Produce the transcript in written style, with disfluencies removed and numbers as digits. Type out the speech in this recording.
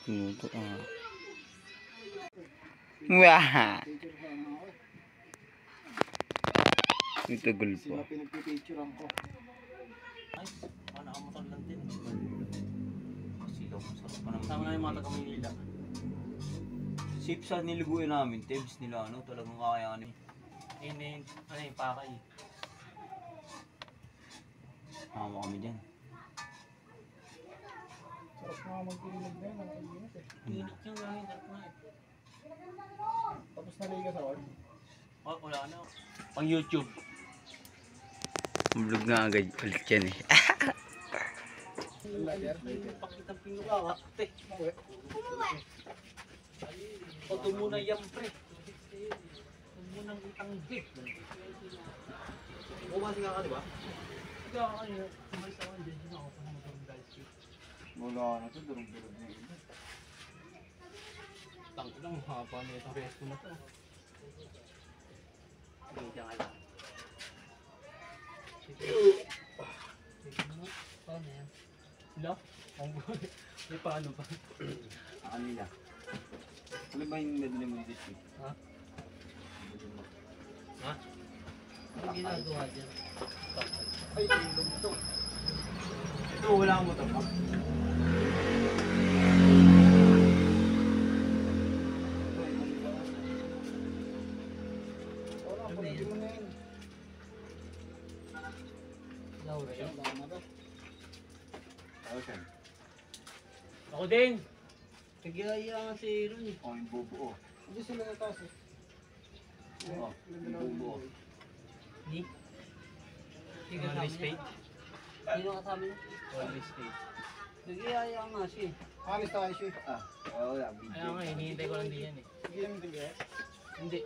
Tinuto ah. Wah! Ito gulpo. Sila pinagpipicturean ko. Ay, paano ako motor lang din. Silaw, sarap pa naman. Sama na yung mga taga-Maynila. Safe sa niliguin namin, tebs nila ano, talagang kakayanin. Ayun, ano yung pakay. Hawa kami dyan. Sarap nga magpilinig na yun. Ang init eh. Init yung gawin, sarap nga eh. Tapos naliga sa wall. Oh, wala na. Pang YouTube. Vlog nga agad ulit yan eh. Pakitang pinukawa. Te. Ito muna yan, pre. Ito muna ang itang big. Bumasi nga ka, di ba? Ikaw ako yun. Sumalis ako dyan. Sino ako pa naman ang guys. Wala na to, durog-durog na yun. Tangko lang, hapa na itong resto na to. Sige, dyan ka lang. Sige. Sige mo. Paano yan? Sila? Ang buhay. May paano pa? Kanila. Ano ba yung medyo mo dito? Ha? Ha? Ano ginagawa dyan? Ay, ilog ito. Ito, wala akong motor pa. Wala, pwede mo na yun. Laura yun? Wala na to. Okay. Ako din! Nagyaya nga si Ron eh. O, yung bubuo. Hindi sila nataas eh. Oo, yung bubuo. Ni? Sino always paid? Sino kasama niya? Always paid. Nagyaya nga siya eh. Alis tayo siya. Ah, wala. Kaya nga, hinihintay ko lang din yan eh. Sige naman tigil. Hindi.